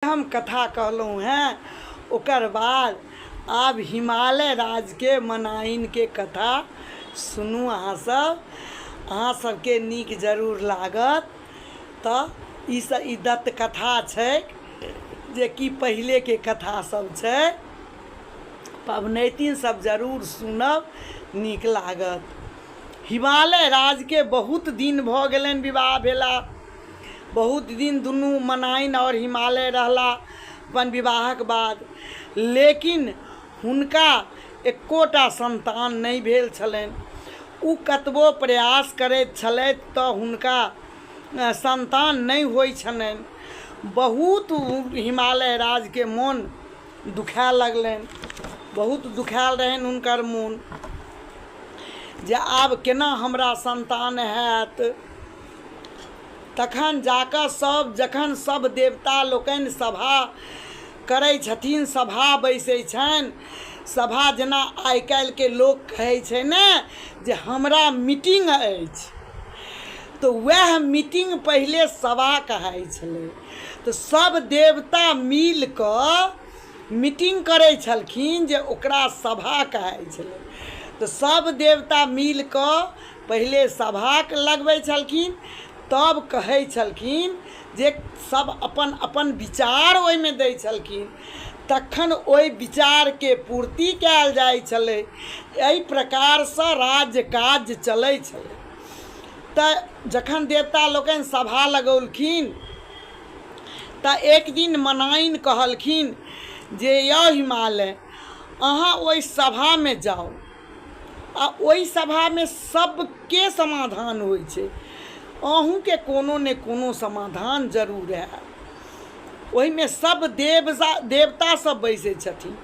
हम कथा कहलहुँ हैं। ओकर बाद आब हिमालय राज के मनाइन के कथा सुनू अहाँ सब। अहाँ सबके नीक जरूर लागत। तऽ ई दत्त कथा छै जे कि पहिले के कथा सब छै। पबनैतिन सब जरूर सुनब, नीक लागत। हिमालय राज के बहुत दिन भऽ गेलनि विवाह भेला। बहुत दिन दुनू मनाइन और हिमालय रहला अपन विवाहक बाद, लेकिन हुनका एकोटा संतान नहीं भेल छलनि। उ कतबो प्रयास करैत छलथि तऽ हुनका संतान नहीं होइ छलनि। बहुत हिमालय राज के मोन दुखाए लगलनि, बहुत दुखायल रहनि हुनकर मोन जे आब केना हमरा संतान हैत। तखन जाकऽ जखन सब देवता लोकनि सभा करै छथिन, सभा बैसै छनि, सभा जेना आइ काल्हि के लोक कहै छै ने जे हमरा मीटिंग अछि, तो वह मीटिंग पहले सभा कहै छलै। तो सब देवता मिल कऽ मीटिंग करै छलखिन जे ओकरा सभा कहै छलै। तो सब देवता मिल कऽ पहले सभा लगबै छलखिन, तब कहै छलखिन जे सब अपन अपन विचार ओहिमे दै छलखिन, तखन ओहि विचार के पूर्ति कयल जाइ छलै। एहि प्रकार से राज्य काज चलै छलै। तऽ जखन देवता लोकनि सभा लगौलखिन तऽ एक दिन मनाइन कहलखिन जे यौ हिमालय, अहाँ ओहि सभा में जाओ आ ओहि सभा में सबके समाधान होइ छै, अहूँ के कोनो ने कोनो समाधान जरूर है। ओहि में सब देवता सब बैसे छथिन।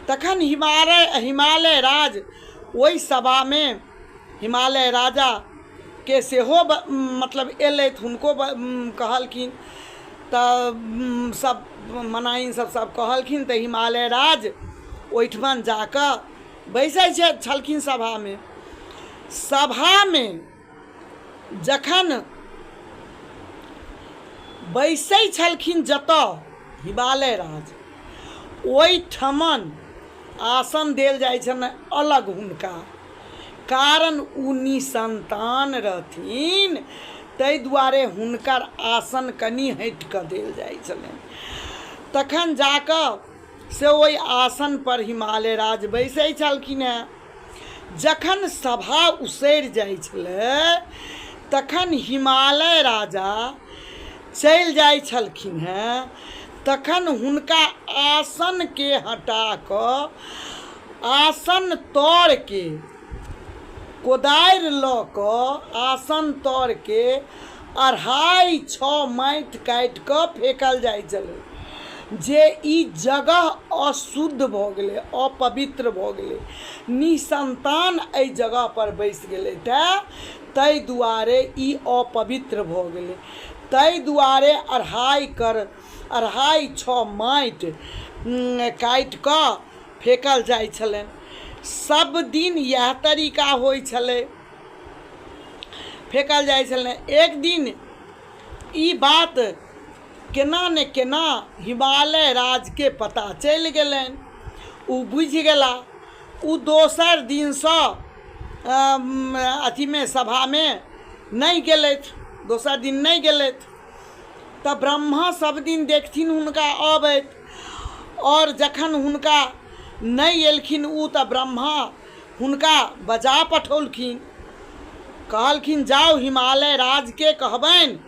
तखन हिमालय राज ओहि सभा में हिमालय राजा के सेहो मतलब एलथि, हुनको कहलखिन। तऽ सब मनाइन सब कहलखिन तऽ हिमालय राज ओहिठमन जाकऽ बैसै छलखिन सभा में। सभा में जखन बैसै छलखिन जतऽ हिमालय राज, ओहिठमन आसन देल जाइ छनि अलग हुनका, कारण उ निसंतान रहथिन, ताहि दुआरे हुनकर आसन कनि हटि कऽ देल जाइ छलनि। तखन जाकऽ से ओहि आसन पर हिमालय राज बैसै छलखिन हैं। जखन सभा उसरि जाइ छलै तखन हिमालय राजा चलि जाइ छलखिन हैं। तखन हुनका आसन के हटा कऽ आसन तर के कोदारि लऽ कऽ आसन तर के 2.5-6 माटि काटि कऽ फेंकल जाइ छलै, जे ई जगह अशुद्ध भऽ गेलै, अपवित्र भऽ गेलै। निसंतान एहि जगह पर बैस गेलै ताहि दुआरे ई अपवित्र भऽ गेलै। ताहि दुआरे 2.5-6 माटि काटि कऽ फेंकल जाइ छलनि। सब दिन यह तरीका होइ छलै, फेंकल जाइ छलै। एक दिन ई बात केना ने केना हिमालय राज के पता चलि गेलनि। उ बुझि गेला। उ दोसर दिनसँ अथी में सभा में नहीं गेलथि, दोसर दिन नहीं गेलथि। तऽ ब्रह्मा सब दिन देखथिन हुनका अबैत, और जखन हुनका नहीं एलखिन उ तऽ ब्रह्मा हुनका बजा पठौलखिन। कहलखिन जाओ हिमालय राज के कहबनि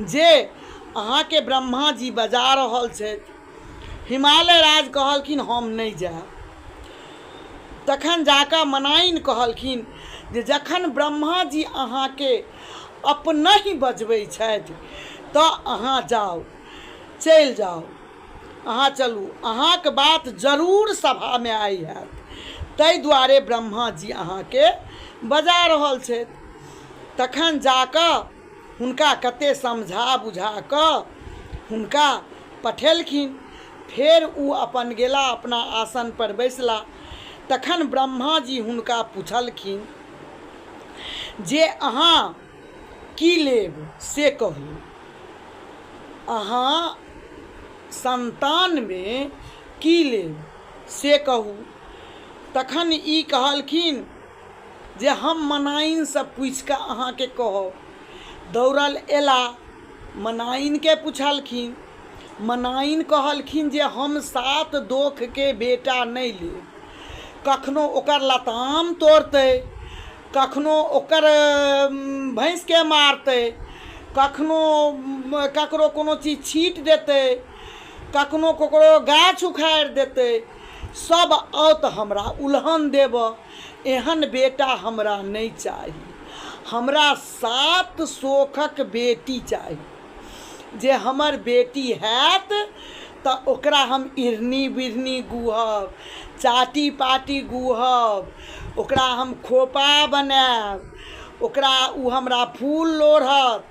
जे अहाँ के ब्रह्मा जी बजा रहल छथि। हिमालय राज कहलखिन हम नहीं जाएब। तखन जाकऽ मनाइन कहलखिन जे जखन ब्रह्मा जी अहाँ के अपना ही बजबै छथि तऽ अहाँ जाओ, चलि जाओ, अहाँ चलू, अहाँके बात जरूर सभा में आई हैत, ताहि दुआरे ब्रह्मा जी अहाँ के बजा रहल छथि। तखन जाकऽ हुनका कते समझा बुझा कऽ हुनका पठेलखिन। फेर उ अपन गेला, अपना आसन पर बैसला। तखन ब्रह्मा जी हुनका पूछलखिन जे अहाँ की लेब से कहू। अहाँ संतान में की लेब से कहू। तखन ई कहलखिन जे हम मनाइन से पूछि कऽ अहाँके कहब। दौड़ल एला, मनाइन के पुछलखिन। मनाइन कहलखिन जे हम 7 दोख के बेटा नहीं लेब। कखनो ओकर लताम तोड़तै, कखनो ओकर भैंस के मारतै, कखनो ककरो कोनो चीज छीट देतै, कखनो ककरो गाछ उखाड़ि देतै, सब औत हमरा उल्हन देब। एहन बेटा हमरा नहीं चाही। हमरा 7 शोखक बेटी चाही। जे हमर बेटी हैत तऽ ओकरा हम इरनी बिरनी गुहब, चाटी पाटी गुहब, ओकरा हम खोपा बनायब, ओकरा उ हमरा फूल लोढ़त,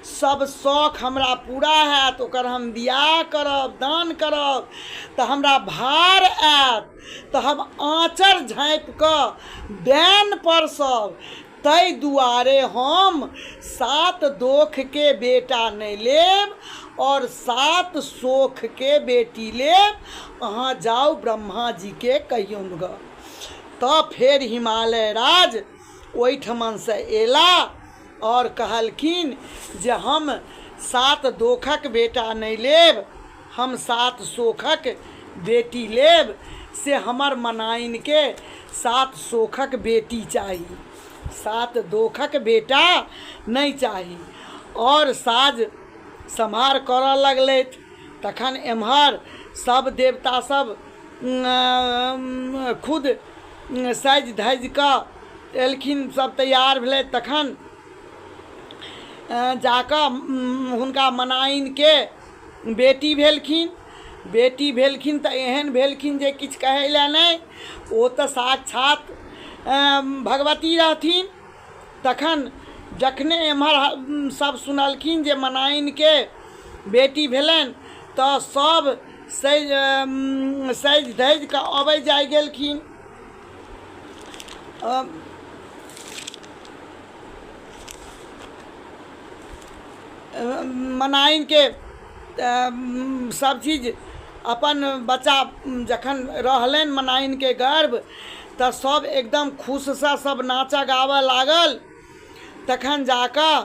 सब शौख हमरा पूरा हैत। ओकर हम बियाह करब, दान करब तऽ हमरा भार आयत, तऽ हम आँचर झाँपि कऽ बैन परसब। तै दुआरे हम 7 दोख के बेटा नहीं लेब और 7 शोख के बेटी लेब। अहाँ जाओ ब्रह्मा जी के कहियौन ग। तो फेर हिमालय राज ओहिठमन से एला और कहलखिन जे हम 7 दोखक बेटा नहीं लेब, हम 7 शोखक बेटी लेब। से हमर मनाइन के 7 शोखक बेटी चाही, 7 दोखक बेटा नहीं चाही। और साज सम्हार करऽ लगलथि। तखन एम्हर सब देवता सब खुद सज धज कऽ एलखिन, सब तैयार भेलै। तखन जाकऽ हुनका मनाइन के बेटी भेलखिन। बेटी भेलखिन तऽ एहन भेलखिन जे किछु कहै लए नहि, ओ तऽ साक्षात भगवती रहथिन। तखन जखने एम्हर सब सुनलखिन जे मनाइन के बेटी भेलनि तऽ सब सज धज कऽ अबै जाइ गेलखिन। मनाइन के सब चीज अपन बच्चा जखन रहलनि मनाइन के गर्भ तऽ सब एकदम खुश सँ सब नाचऽ गावऽ लागल। तखन जाकऽ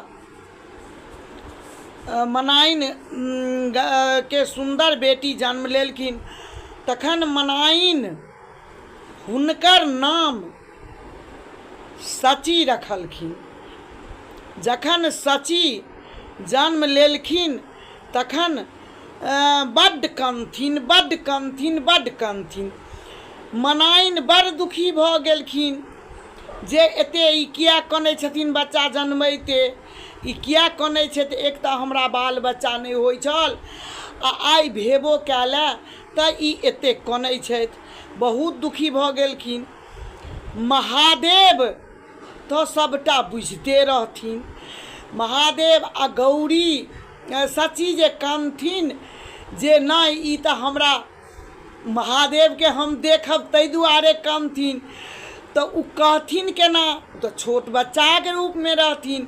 मनाइन के सुंदर बेटी जन्म लेलखिन। तखन मनाइन हुनकर नाम सची रखलखिन। जखन सची जन्म लेलखिन तखन बड्ड कनथिन, बड्ड कनथिन, बड्ड कनथिन। मनाइन बड़ दुखी भऽ गेलखिन जे एते ई किया कनै छथिन बच्चा जन्मैते, ई किया कनै छथि। एक तऽ हमरा बाल बच्चा नहि होइ छल आ आइ भेबो कएला तऽ ई एते कनै छथि। बहुत दुखी भऽ गेलखिन। महादेव तऽ सबटा बुझिते रहथिन। महादेव आ गौरी सची जे कानथिन जे नहि ई तऽ हमरा महादेव के हम देखब ताहि दुआरे कानथिन। तऽ उ कहथिन केना, तऽ छोट बच्चा के रूप में रहथिन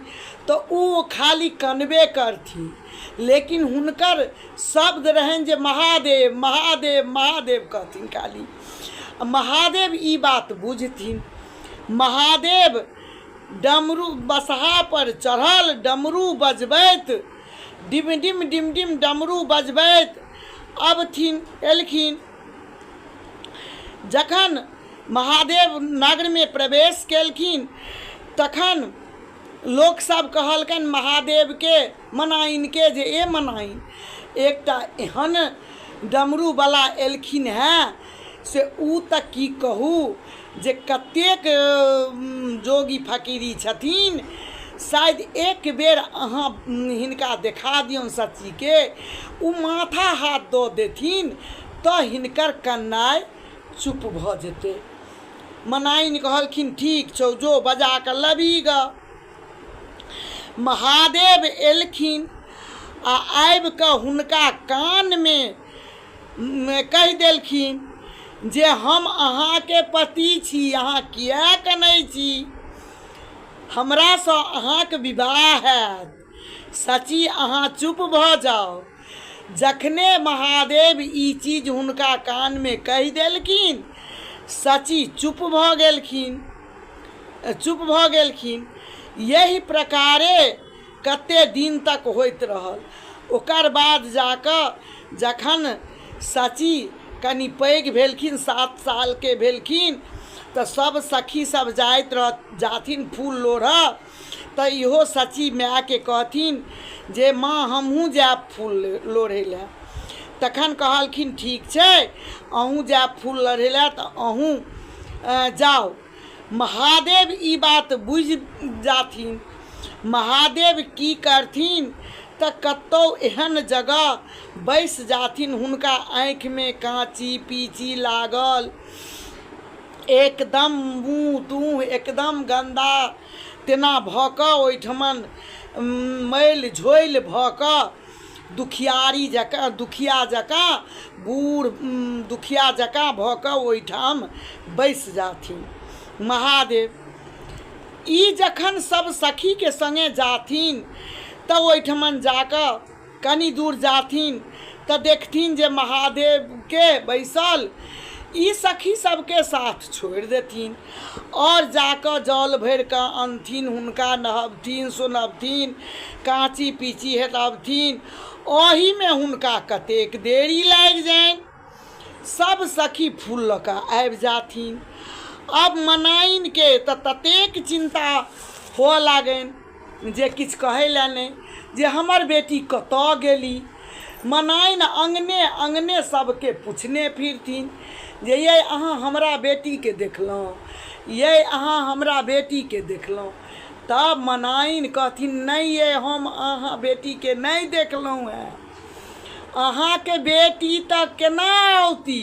तऽ उ खाली कनबे करथिन। लेकिन हुनकर शब्द रहनि जे महादेव महादेव महादेव कहथिन खाली। महादेव ई बात बुझथिन। महादेव डमरू बसहा पर चढ़ल डमरू बजबैत, डिम डिम डिम डिम डमरू बजबैत अबथिन एलखिन। जखन महादेव नगर में प्रवेश केलखिन तखन लोक सब कहलकनि महादेव के मनाइन के जे ए मनाइन एकटा एहन डमरू वाला एलखिन हैं से उ तऽ की कहू जे कतेक जोगी फकीरी छथिन। शायद एक बेर अहाँ हिनका देखा दियौन सची के, उ माथा हाथ दऽ देथिन तऽ हिनकर कन्नाइ चुप भऽ जेतै। मनाइन कहलखिन ठीक छौ, जो बजा कऽ लबी ग। महादेव एलखिन आ आबि कऽ हुनका कान में कहि देलखिन जे हम अहाँके पति छी, अहाँ किया कनै छी, हमरासँ अहाँके विवाह हैत। सची अहाँ चुप भऽ जाउ। जखने महादेव ई चीज हुनका कान में कहि देलखिन, सची चुप भऽ गेलखिन। यही प्रकारे कते दिन तक होइत रहल। ओकर बाद जाकऽ जखन सची कनि पैघ भेलखिन, 7 साल के भेलखिन, तऽ सब सखी सब जाथिन फूल लोढ़ऽ। तऽ इहो सची माय के कहथिन जे माँ हमहूँ जायब फूल लोढ़ै लए। तखन कहलखिन ठीक छै, अहूँ जायब फूल लोढ़ै लए तऽ अहूँ जाओ। महादेव ई बात बुझि जाथिन। महादेव की करथिन तऽ कतौ एहन जगह बैस जाथिन, हुनका आँखि में काँची पीची लागल, एकदम मुँह तूह एकदम गन्दा तेना भऽ कऽ, ओहिठमन मैल झोल भऽ कऽ दुखिया जकाँ बूढ़ दुखिया जकाँ भऽ कऽ ओहिठाम बैस जाथिन महादेव। ई जखन सब सखी के संगे जाथिन तऽ ओहिठमन जाकऽ कनी दूर जाथिन तऽ देखथिन जे महादेव के बैसल, ई सखी सबके साथ छोड़ि देथिन और जाकऽ जल भरि कऽ अनथिन, हुनका नहबथिन सुनबथिन, काँची पीची हटबथिन। ओही में हुनका कतेक देरी लागि जाइन। सब सखी फूल लऽ कऽ आबि जाथिन। अब मनाइन के तऽ ततेक चिंता हो लागनि जे किछु कहै लए नहि, जे हमर बेटी कतऽ गेली। मनाइन अंगने सबके पूछने फिरथिन जे ये अहाँ हमरा बेटी के देखलहुँ, ये अहाँ हमरा बेटी के देखलहुँ। तब मनाइन कहथिन नहीं ये हम अहाँ बेटी के नहीं देखलहुँ है। अहाँ के बेटी तऽ केना औती,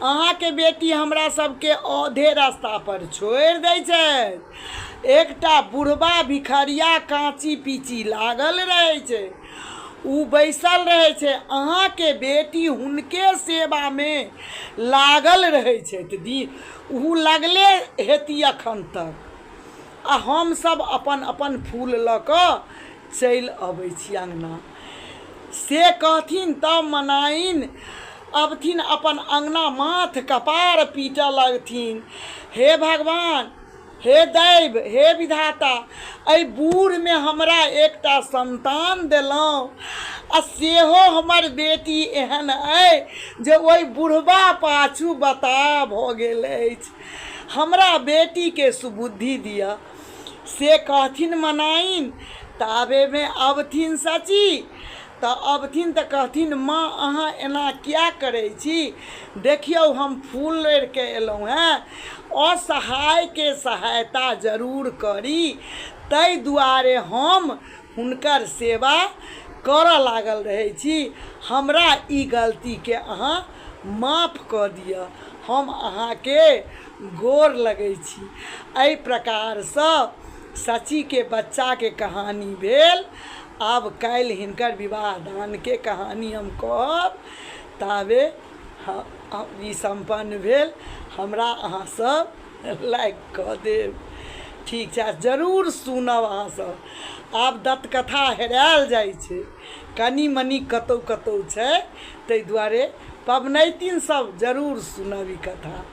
अहाँ के बेटी हमरा सबके आधे रास्ता पर छोड़ि दै छै। एकटा बुढ़बा भिखरिया काँची पीची लागल रहै छै, उ बैसल रहै छै, अहाँ के बेटी हुनके सेवा में लागल रहै छै। उ लगले हेती अखन तक, आ हम सब अपन अपन फूल लऽ कऽ चलि अबै छी अंगना से कहथिन। तब मनाइन अबथिन अपन अंगना, माथ कपार पीटऽ लगथिन, हे भगवान, हे दैव, हे विधाता, एहि बूढ़ में हमरा एकटा संतान देलहुँ, आ सेहो हमर बेटी एहन अइ जे ओहि बुढ़बा पाछू बता भऽ गेल अछि। हमरा बेटी के सुबुद्धि दिअ से कहथिन मनाइन। ताबे में अबथिन सची तऽ अबथिन तऽ कहथिन माँ अहाँ एना किया करै छी, देखियौ हम फूल लोढ़ि के एलहुँ हैं, असहाय के सहायता जरूर करी, ताहि दुआरे हम हुनकर सेवा करऽ लागल रहै छी। हमरा ई गलती के अहाँ माफ कऽ दिअ, हम अहाँ के गोर लगै छी। एहि प्रकार सँ सची के बच्चा के कहानी भेल। आब काल्हि हिनकर विवाह दान के कहानी हम कहब। ताबे ई सम्पन्न भेल। हमरा अहाँ सब लाइक कऽ देब, ठीक छै, जरूर सुनब अहाँ सब। आब दत्तकथा हेरायल जाइ छै, कनि मनि कतौ कतौ छै, ताहि दुआरे पबनैतिन सब जरूर सुनब ई कथा।